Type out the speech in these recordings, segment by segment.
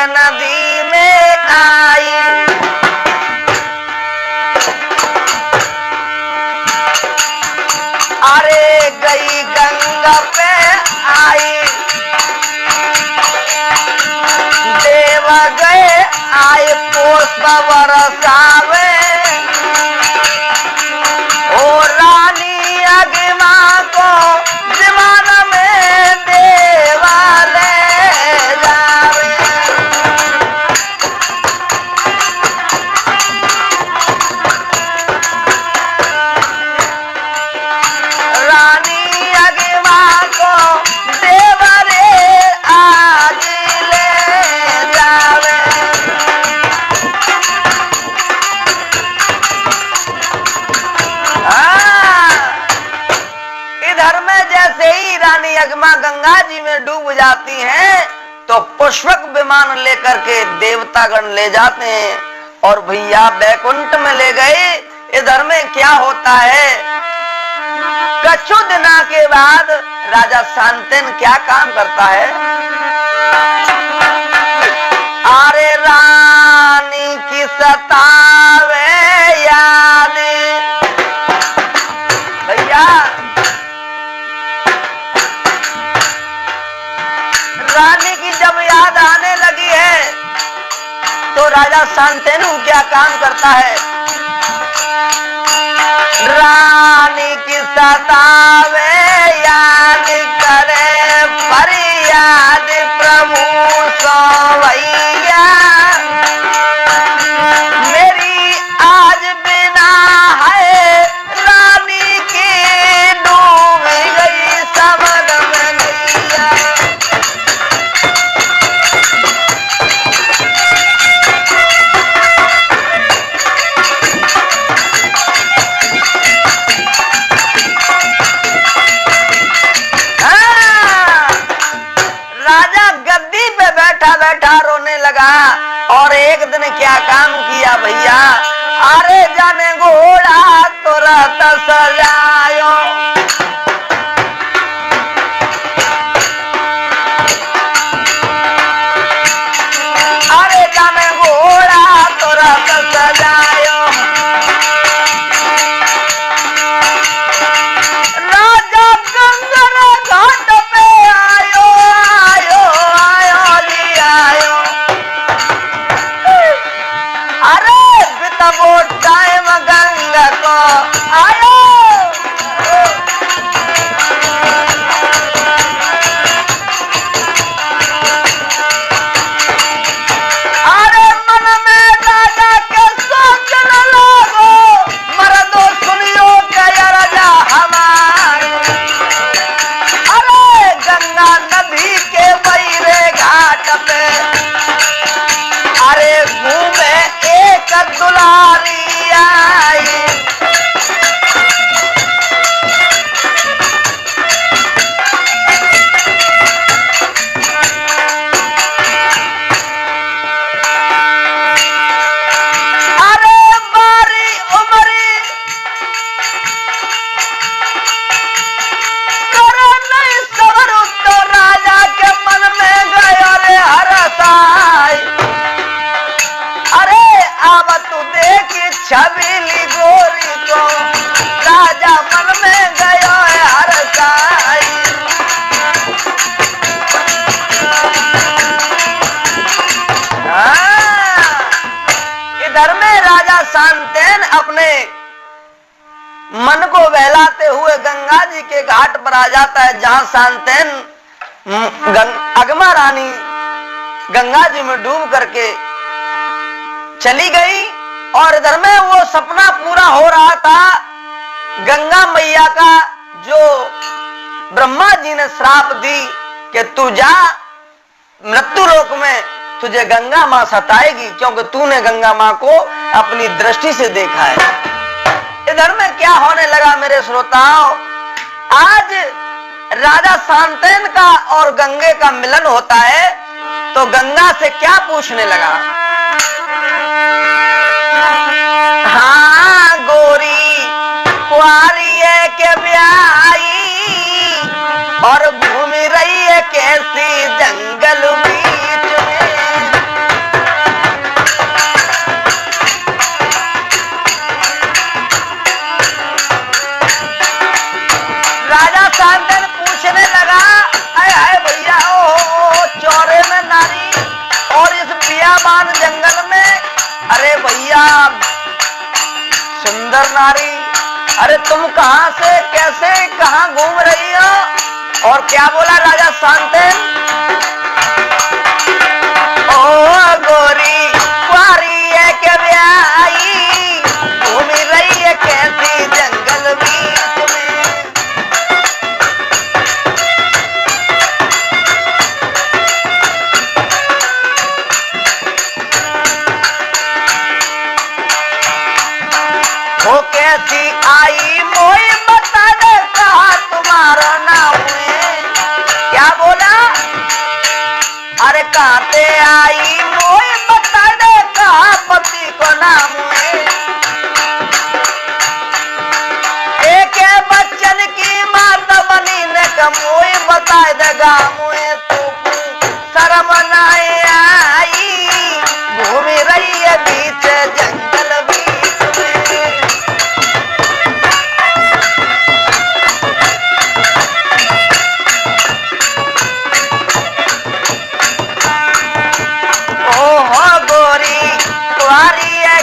नदी में आई। अरे गई गंगा पे आई, देव गए आए पुष्प बरसावे, ओ रानी अग्मा को विमान में देवा ले जावे। रानी अग्मा को देवा रे आज ले जावे। इधर में जैसे ही रानी अग्मा गंगा जी में डूब जाती हैं तो पुष्पक विमान लेकर के देवतागण ले जाते हैं और भैया बैकुंठ में ले गए। इधर में क्या होता है, कुछ दिना के बाद राजा शांतनु क्या काम करता है, अरे रानी की सतावे याद। भैया रानी की जब याद आने लगी है तो राजा शांतनु क्या काम करता है, रानी की सतावे याद करे फरियाद प्रभु सोवैया। मेरी आज बिना है रानी की डूब गई समझ में नैया। बैठा रोने लगा और एक दिन क्या काम किया भैया, अरे जाने घोड़ा तो रत सजायो, अरे जाने घोड़ा तो रत सजायो। राजा गंगा घाट पे आयो आयो आयो जी आयो। अरे बितबो टाइम गंगा को आयो। अरे मन में राजा के सोचने लगो, मर्दो सुनियो क्या राजा हमारे। अरे गंगा नदी के बैरे घाट पे अरे घूमे एक दुलारी आई। अरे बारी उमरी करे नहीं सबर तो राजा के मन में गया रे हरसाई। अरे अब तू देखी छबीली गोरी को राजा मन में गया है हरसाई। इधर में राजा शांतनु अपने मन को बहलाते हुए गंगा जी के घाट पर आ जाता है, जहां शांतनु अग्मा रानी गंगा जी में डूब करके चली गई। और इधर में वो सपना पूरा हो रहा था, गंगा मैया का जो ब्रह्मा जी ने श्राप दी कि तू जा मृत्यु लोक में, तुझे गंगा मां सताएगी क्योंकि तूने गंगा मां को अपनी दृष्टि से देखा है। इधर में क्या होने लगा मेरे श्रोताओं, आज राजा शांतनु का और गंगे का मिलन होता है तो गंगा से क्या पूछने लगा, हाँ गोरी कुआरी है के ब्याई और घूम रही है कैसी जंगल बीच में। भैया सुंदर नारी, अरे तुम कहां से कैसे कहां घूम रही हो? और क्या बोला राजा शांतन? ओ गोरी कुंवारी है के ब्याई, घूम रही है कैसी जंगल बीच में। वो कैसी आई मोई बता दे कहा तुम्हारा नाम है? क्या बोला? अरे कहते आई मोई बता दे कहा पति को नाम है? एक बच्चन की माता बनी ने कमोई बता दे गाँव है तो शर्म न आई, घूम रही है बीच जंगल बीच में।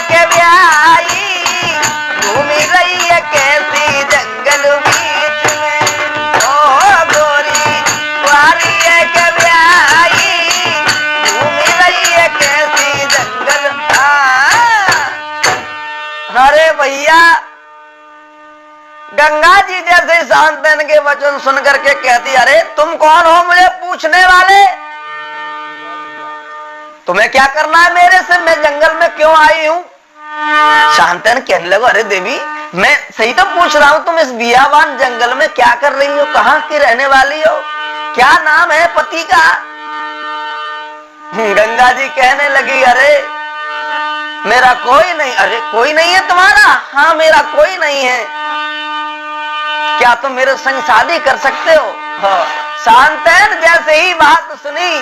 के ब्याई, घूम रही है कैसी जंगल बीच में। ओ गोरी कुंवारी है के ब्याई, घूम रही है कैसी जंगल। अरे भैया गंगा जी जैसे शांतन के वचन सुनकर के कहती, अरे तुम कौन हो मुझे पूछने वाले? तुम्हें क्या करना है मेरे से? मैं जंगल में क्यों आई हूं? शांतन कहने लगा, अरे देवी मैं सही तो पूछ रहा हूं, तुम इस बियाबान जंगल में क्या कर रही हो? कहां की रहने वाली हो? क्या नाम है पति का? गंगा जी कहने लगी, अरे मेरा कोई नहीं। अरे कोई नहीं है तुम्हारा? हाँ मेरा कोई नहीं है। क्या तुम मेरे संग शादी कर सकते हो? हाँ। शांतन जैसे ही बात सुनी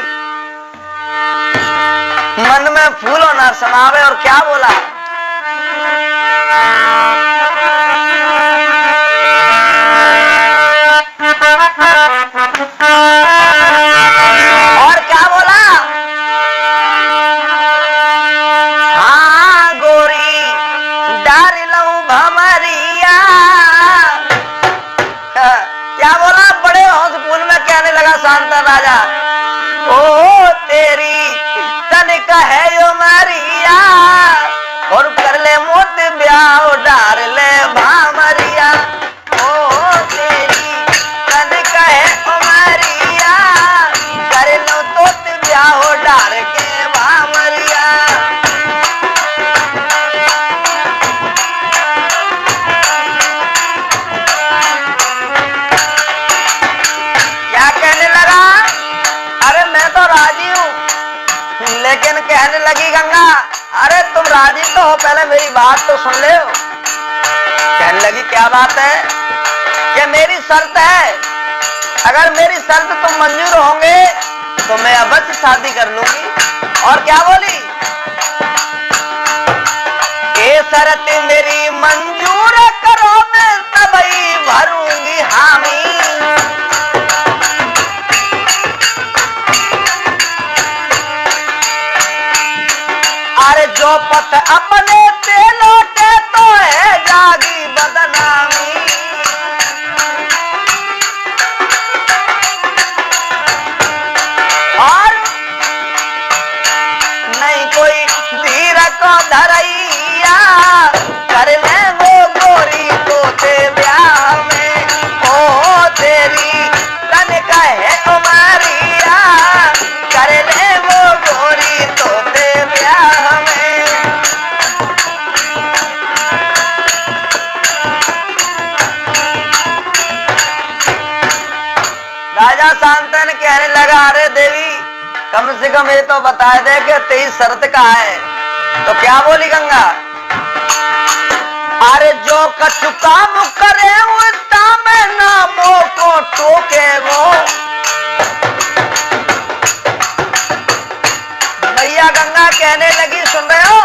मन में फूलों ना समावे और क्या बोला? और क्या बोला? हाँ गोरी डार लूं भमरिया। क्या बोला? बड़े हौसफूल में कहने लगा शांतन राजा, ओ तेरी तनिक है यो मारिया, और कर ले मोत ब्याह डार ले भामरिया। ओ तेरी तनिक है ओ मारिया, कर लो तो ब्याह डार के भामरिया। क्या कहने लगा? अरे मैं तो राजी हूं। लेकिन कहने लगी गंगा, अरे तुम राजी तो हो, पहले मेरी बात तो सुन ले। कहने लगी, क्या बात है? कि मेरी शर्त है, अगर मेरी शर्त तुम मंजूर होंगे तो मैं अवश्य शादी कर लूंगी। और क्या बोली? ये शर्त मेरी मंजूर करो, मैं तभी भरूंगी हामी। अरे जो पथ अपने पे लौटे तो है जागी बदनामी। और नहीं कोई धीर को धरैया, कर ले वो गोरी तोते ब्याह में। ओ तेरी तनिक है उमरिया, कर ले वो गोरी तोते ब्याह में। राजा शांतन कहने लगा, अरे देवी कम से कम ये तो बता दे कि तेरी शर्त का है। तो क्या बोली गंगा? अरे जो कछु काम करे उतना में नामों को टोके वो। भैया गंगा कहने लगी, सुन रहे हो?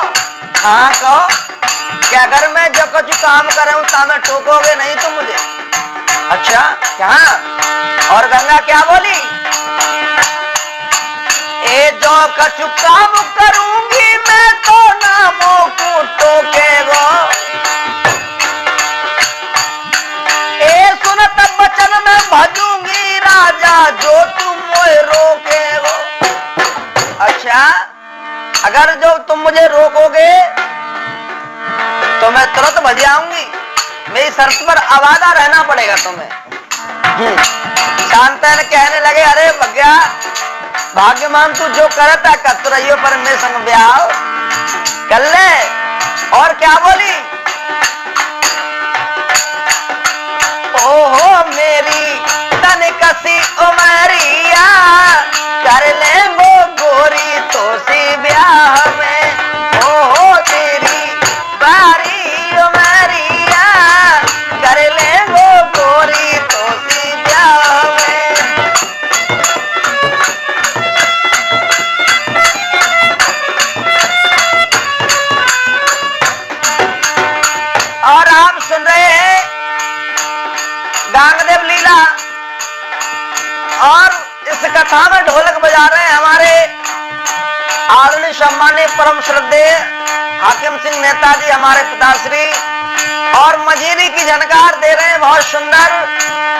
हाँ कहो। क्या अगर मैं जो कुछ काम करे उतना में टोकोगे नहीं तो मुझे? अच्छा क्या? और गंगा क्या बोली? ए जो कछु काम करूंगी मैं तो नामों को जो तुम मुझे रोके हो। अच्छा, अगर जो तुम मुझे रोकोगे तो मैं तुरंत भज आऊंगी, मेरी शर्त पर आवादा रहना पड़ेगा तुम्हें। शांतन कहने लगे, अरे भग्या भाग्यमान तू जो करता करते रहियो, पर मेरे संग ब्याह कर ले। और क्या बोली, ओहो मेरी तन कसी उमरिया, कर ले वो गोरी तो सी ब्याह में। ओहो तेरी बारी उमरिया, कर ले वो गोरी तो सी ब्याह में। और आप सुन रहे हैं गांगदेव लीला, और इस कथा में ढोलक बजा रहे हैं हमारे आदरणीय सम्मानीय परम श्रद्धेय हाकिम सिंह नेताजी, हमारे पिताश्री, और मजीरी की झनकार दे रहे हैं बहुत सुंदर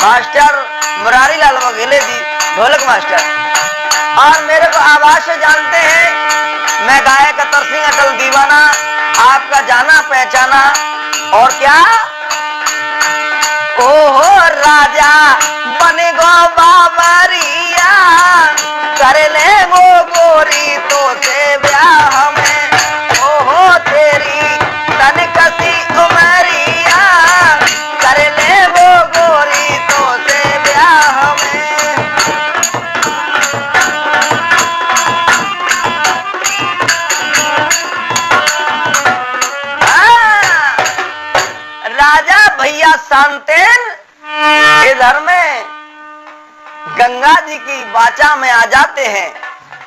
मास्टर मुरारी लाल वघेले जी, ढोलक मास्टर। और मेरे को आवाज से जानते हैं, मैं गायक अतर सिंह अटल दीवाना, आपका जाना पहचाना। और क्या, ओहो राजा बने गो बाबरिया, कर ले वो गोरी तो से ब्याह में। ओहो तेरी तन कसी उमरिया, कर ले वो गोरी तो से ब्याह में। राजा भैया शांतेन इधर में गंगा जी की वाचा में आ जाते हैं,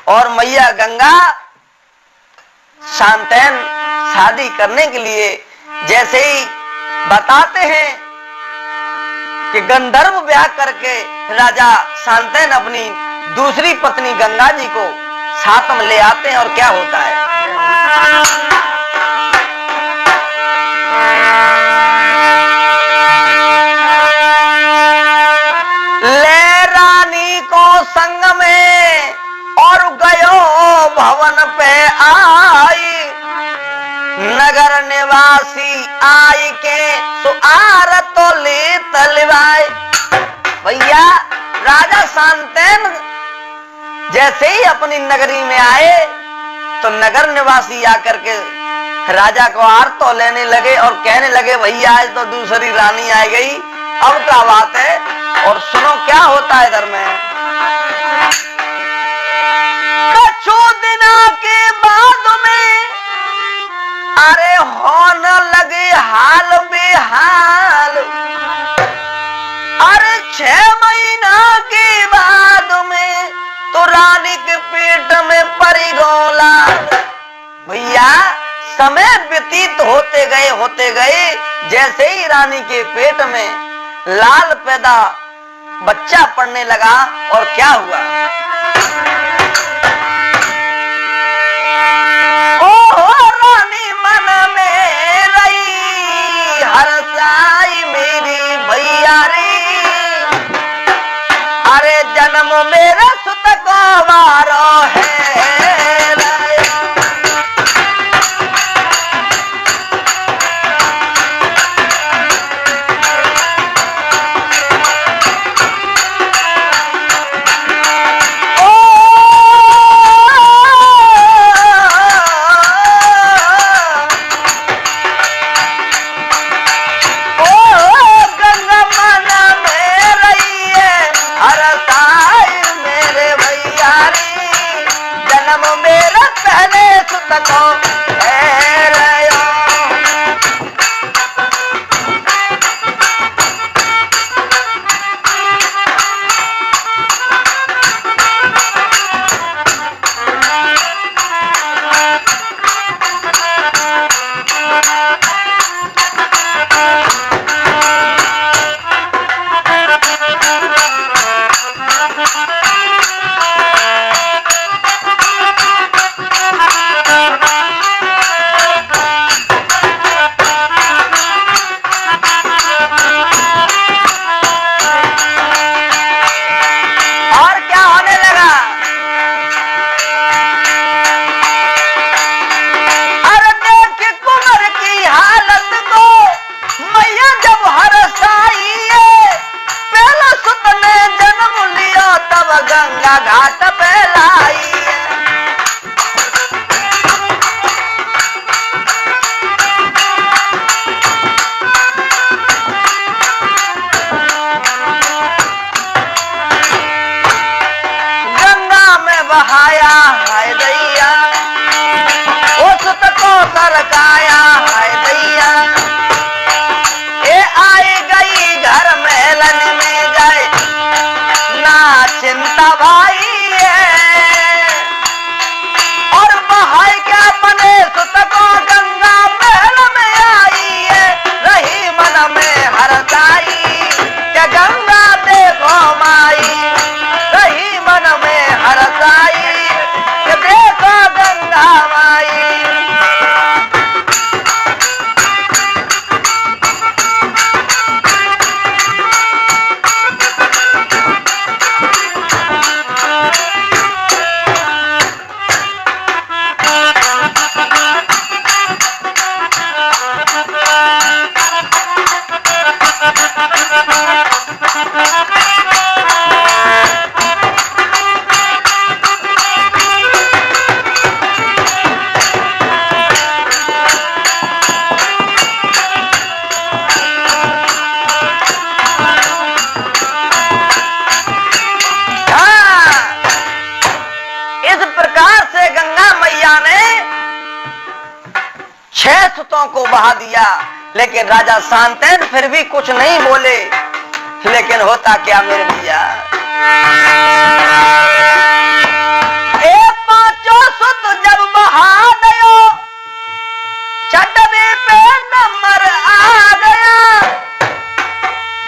और मैया गंगा शांतेन शादी करने के लिए जैसे ही बताते हैं कि गंधर्व ब्याह करके राजा शांतेन अपनी दूसरी पत्नी गंगा जी को साथ में ले आते हैं। और क्या होता है, संग में और गयो भवन पे आई, नगर निवासी आई के सुआर तो ले तलवाए। भैया राजा शांतेन जैसे ही अपनी नगरी में आए तो नगर निवासी आकर के राजा को आर तो लेने लगे और कहने लगे, भैया आज तो दूसरी रानी आ गई, अब क्या बात है। और सुनो क्या होता है इधर में, कछु दिना के बाद में अरे होने लगे हाल बेहाल, अरे 6 महीना के बाद में तो रानी के पेट में परी गोला। भैया समय व्यतीत होते गए, जैसे ही रानी के पेट में लाल पैदा बच्चा पड़ने लगा। और क्या हुआ, ओ रानी मन में रही हरसाई मेरी भैया रे, अरे जन्म मेरा सुत को वारो है। 6 सुतों को बहा दिया, लेकिन राजा शांतैन फिर भी कुछ नहीं बोले। लेकिन होता क्या मेरे भैया, ये 5 सुत जब बहा गयो, चटबे पे नंबर आ गया,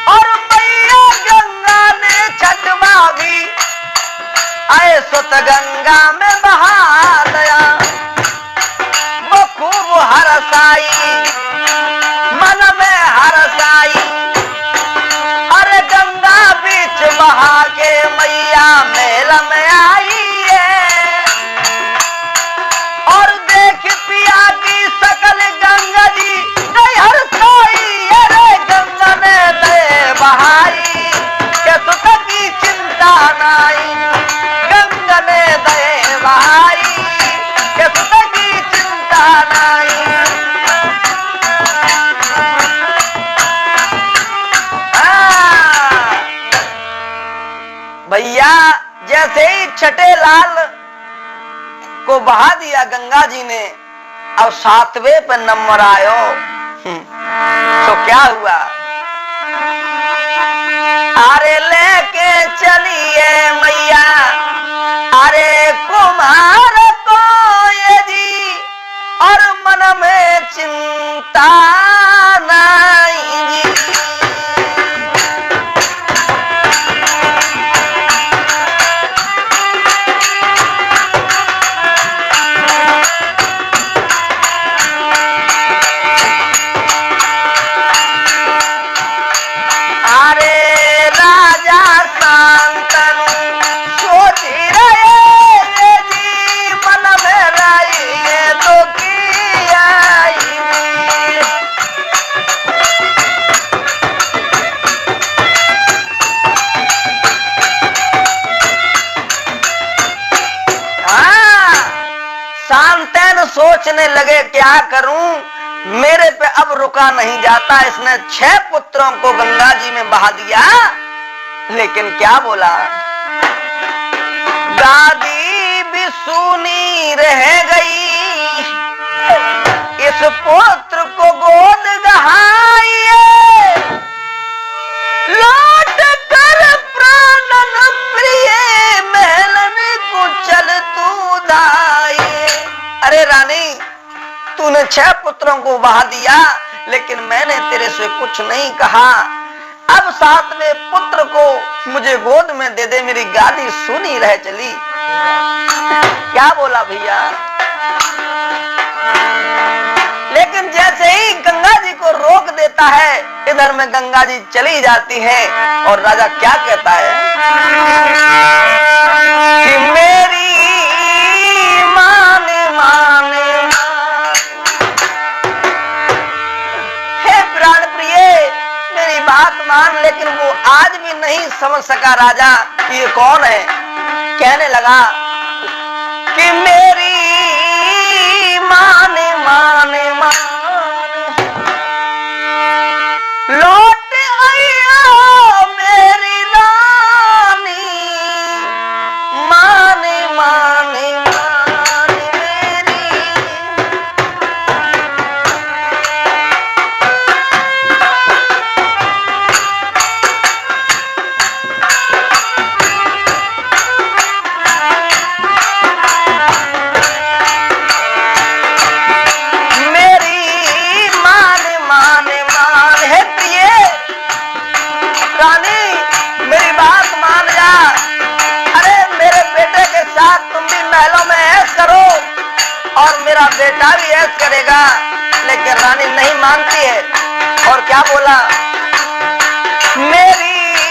और मैया गंगा ने छठवा भी आए सुत गंगा में बहा दया। वो खूब हरसाई, मन में हरसाई, अरे गंगा बीच बहा के मैया मेल में आई है, और देख पिया की सकल गंगा जी नहीं हरसाई, अरे गंगा ने दे बहाई के सुत की चिंता नाई, गंगा ने दे बहाई के सुत की चिंता नाई। भैया जैसे ही छठे लाल को बहा दिया गंगा जी ने, अब 7वें पे नंबर आयो, तो क्या हुआ, अरे लेके चलिए मैया अरे कुमार को ये जी, और मन में चिंता नहीं जी। सोचने लगे क्या करूं, मेरे पे अब रुका नहीं जाता। इसने 6 पुत्रों को गंगा जी में बहा दिया, लेकिन क्या बोला, दादी भी सुनी रह गई, इस पुत्र को गोद गहाइए, लौट कर प्राणन प्रिय महलन को चल तू दाइए। अरे रानी, तूने 6 पुत्रों को बहा दिया, लेकिन मैंने तेरे से कुछ नहीं कहा। अब 7वें पुत्र को मुझे गोद में दे दे, मेरी गादी सुनी रह चली। क्या बोला भैया, लेकिन जैसे ही गंगा जी को रोक देता है, इधर में गंगा जी चली जाती है, और राजा क्या कहता है कि मेरी बात मान। लेकिन वो आज भी नहीं समझ सका राजा कि ये कौन है। कहने लगा कि मेरी माने माने माने लौट आया मेरी रानी, माने माने माने मेरी। और मेरा बेटा भी ऐसा करेगा, लेकिन रानी नहीं मानती है। और क्या बोला,